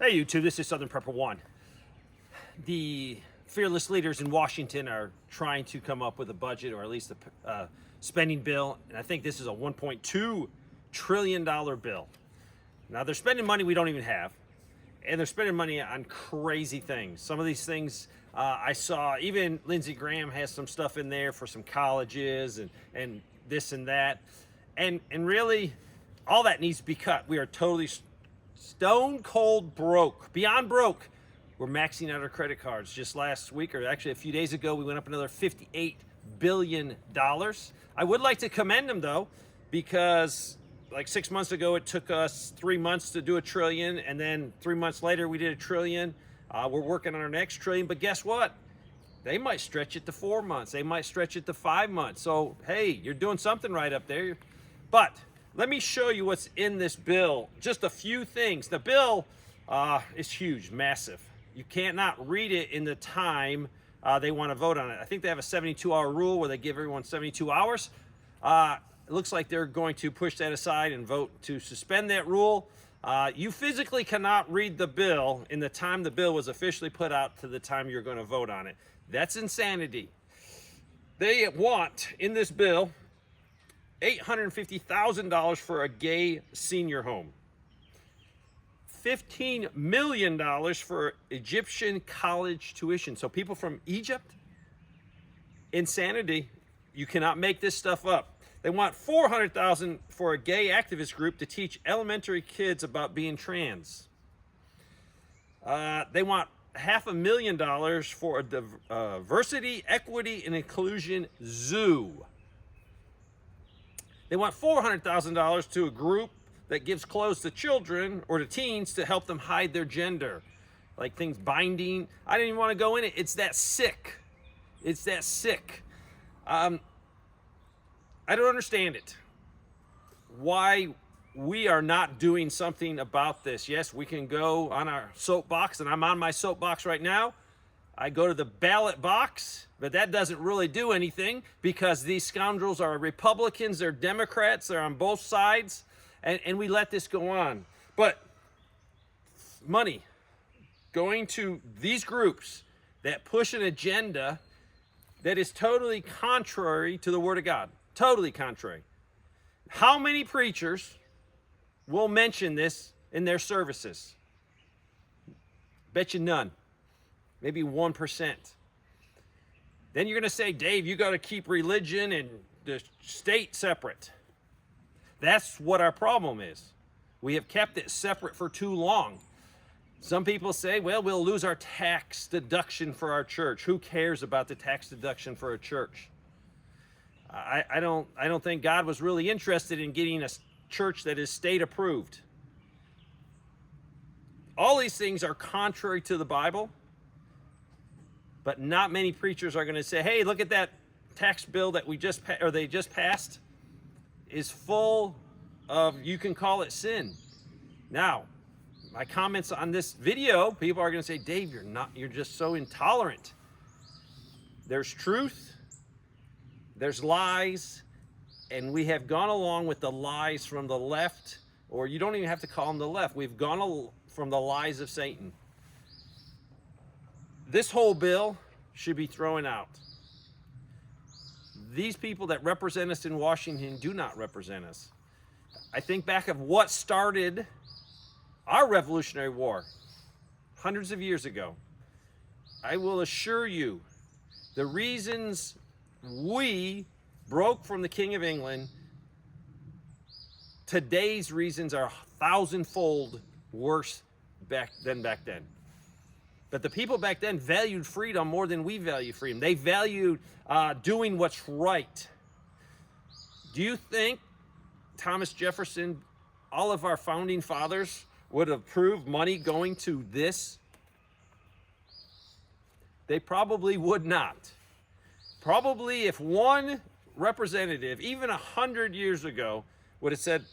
Hey YouTube, this is Southern Prepper 1. The fearless leaders in Washington are trying to come up with a budget, or at least a spending bill, and I think this is a $1.2 trillion bill. Now they're spending money we don't even have, and they're spending money on crazy things. Some of these things I saw, even Lindsey Graham has some stuff in there for some colleges and this and that, and really all that needs to be cut. We are totally stone cold broke, beyond broke. We're maxing out our credit cards. Just last week, or actually a few days ago, we went up another $58 billion. I would like to commend them though, because like 6 months ago, it took us 3 months to do $1 trillion, and then 3 months later, we did $1 trillion. We're working on our next trillion, but guess what? They might stretch it to 4 months. They might stretch it to 5 months. So, hey, you're doing something right up there. But let me show you what's in this bill. Just a few things. The bill is huge, massive. You can't not read it in the time they want to vote on it. I think they have a 72-hour rule where they give everyone 72 hours. It looks like they're going to push that aside and vote to suspend that rule. You physically cannot read the bill in the time the bill was officially put out to the time you're going to vote on it. That's insanity. They want, in this bill, $850,000 for a gay senior home, $15 million for Egyptian college tuition. So people from Egypt, insanity. You cannot make this stuff up. They want $400,000 for a gay activist group to teach elementary kids about being trans. They want $500,000 for a diversity, equity, and inclusion zoo. They want $400,000 to a group that gives clothes to children or to teens to help them hide their gender. Like things binding. I didn't even want to go in it. It's that sick. It's that sick. I don't understand it. Why we are not doing something about this. Yes, we can go on our soapbox, and I'm on my soapbox right now. I go to the ballot box, but that doesn't really do anything because these scoundrels are Republicans, they're Democrats, they're on both sides, and we let this go on. But money going to these groups that push an agenda that is totally contrary to the Word of God. Totally contrary. How many preachers will mention this in their services? Bet you none. Maybe 1%. Then you're going to say, Dave, you got to keep religion and the state separate. That's what our problem is. We have kept it separate for too long. Some people say, well, we'll lose our tax deduction for our church. Who cares about the tax deduction for a church? I don't think God was really interested in getting a church that is state approved. All these things are contrary to the Bible. But not many preachers are going to say, hey, look at that tax bill that they just passed is full of, you can call it sin. Now, my comments on this video, people are going to say, Dave, you're just so intolerant. There's truth, there's lies, and we have gone along with the lies from the left, or you don't even have to call them the left. We've gone from the lies of Satan. This whole bill should be thrown out. These people that represent us in Washington do not represent us. I think back of what started our Revolutionary War hundreds of years ago. I will assure you, the reasons we broke from the King of England, today's reasons are 1,000-fold worse back then. But the people back then valued freedom more than we value freedom. They valued doing what's right. Do you think Thomas Jefferson, all of our founding fathers, would approve money going to this? They probably would not. Probably if one representative, even 100 years ago, would have said,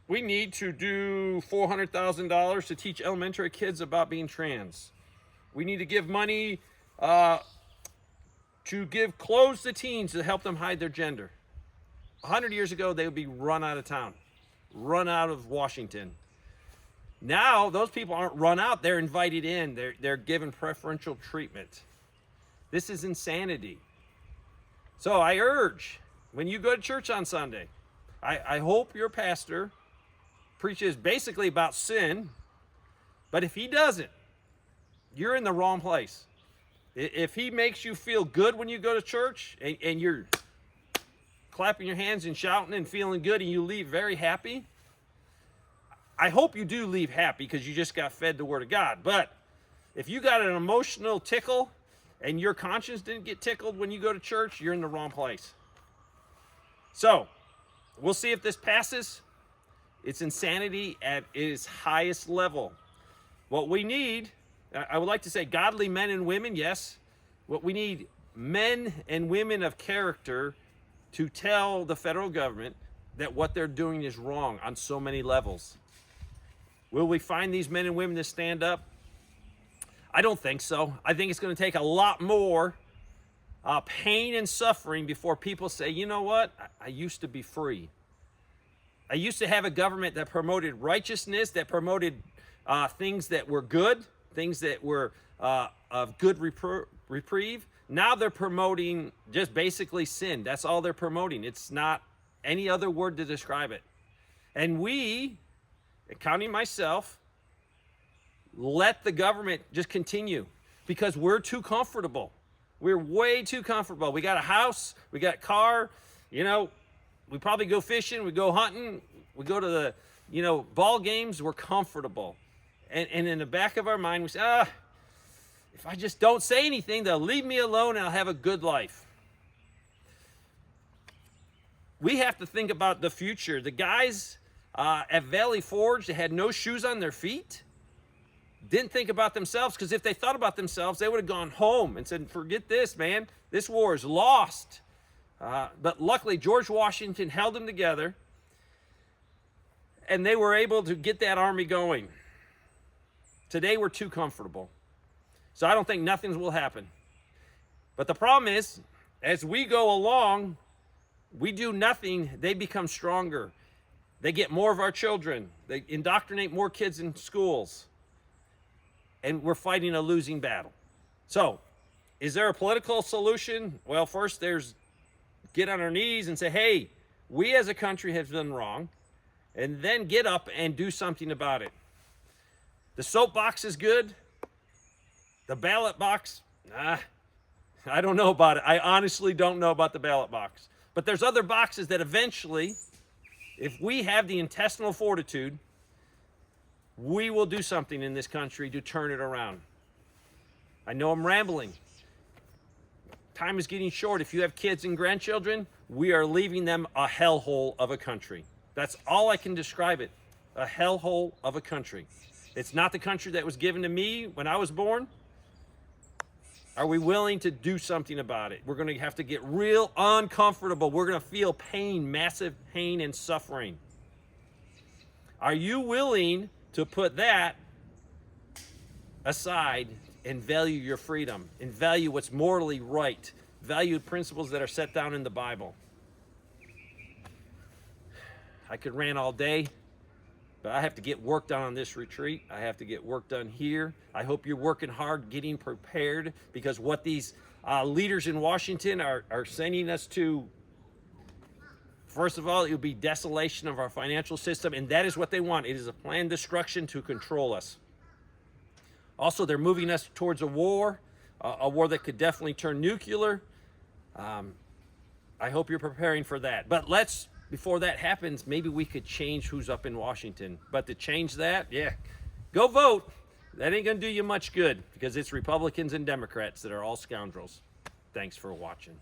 we need to do $400,000 to teach elementary kids about being trans. We need to give money to give clothes to teens to help them hide their gender. 100 years ago, they would be run out of town, run out of Washington. Now those people aren't run out, they're invited in. They're given preferential treatment. This is insanity. So I urge, when you go to church on Sunday, I hope your pastor preaches basically about sin, but if he doesn't, you're in the wrong place. If he makes you feel good when you go to church and you're clapping your hands and shouting and feeling good and you leave very happy, I hope you do leave happy because you just got fed the Word of God. But if you got an emotional tickle and your conscience didn't get tickled when you go to church, you're in the wrong place. So, we'll see if this passes. It's insanity at its highest level. What we need, I would like to say godly men and women, yes. What we need, men and women of character to tell the federal government that what they're doing is wrong on so many levels. Will we find these men and women to stand up? I don't think so. I think it's going to take a lot more pain and suffering before people say, you know what? I used to be free. I used to have a government that promoted righteousness, that promoted things that were good, things that were of good reprieve. Now they're promoting just basically sin. That's all they're promoting. It's not any other word to describe it. And we, counting myself, let the government just continue because we're too comfortable. We're way too comfortable. We got a house, we got a car, you know, we probably go fishing, we go hunting, we go to the, ball games, we're comfortable. And in the back of our mind, we say, if I just don't say anything, they'll leave me alone and I'll have a good life. We have to think about the future. The guys at Valley Forge, they had no shoes on their feet, didn't think about themselves, because if they thought about themselves, they would have gone home and said, forget this, man. This war is lost. But luckily, George Washington held them together, and they were able to get that army going. Today, we're too comfortable. So I don't think nothing will happen. But the problem is, as we go along, we do nothing, they become stronger. They get more of our children. They indoctrinate more kids in schools. And we're fighting a losing battle. So, is there a political solution? Well, first there's get on our knees and say, hey, we as a country have done wrong. And then get up and do something about it. The soapbox is good. The ballot box, I don't know about it. I honestly don't know about the ballot box. But there's other boxes that eventually, if we have the intestinal fortitude, we will do something in this country to turn it around. I know I'm rambling. Time is getting short. If you have kids and grandchildren, we are leaving them a hellhole of a country. That's all I can describe it, a hellhole of a country. It's not the country that was given to me when I was born. Are we willing to do something about it? We're going to have to get real uncomfortable. We're going to feel pain, massive pain and suffering. Are you willing to put that aside and value your freedom and value what's morally right, value principles that are set down in the Bible? I could rant all day, but I have to get work done on this retreat. I have to get work done here. I hope you're working hard, getting prepared, because what these leaders in Washington are sending us to, first of all, it will be desolation of our financial system, and that is what they want. It is a planned destruction to control us. Also, they're moving us towards a war that could definitely turn nuclear. I hope you're preparing for that. But before that happens, maybe we could change who's up in Washington. But to change that, go vote. That ain't going to do you much good, because it's Republicans and Democrats that are all scoundrels. Thanks for watching.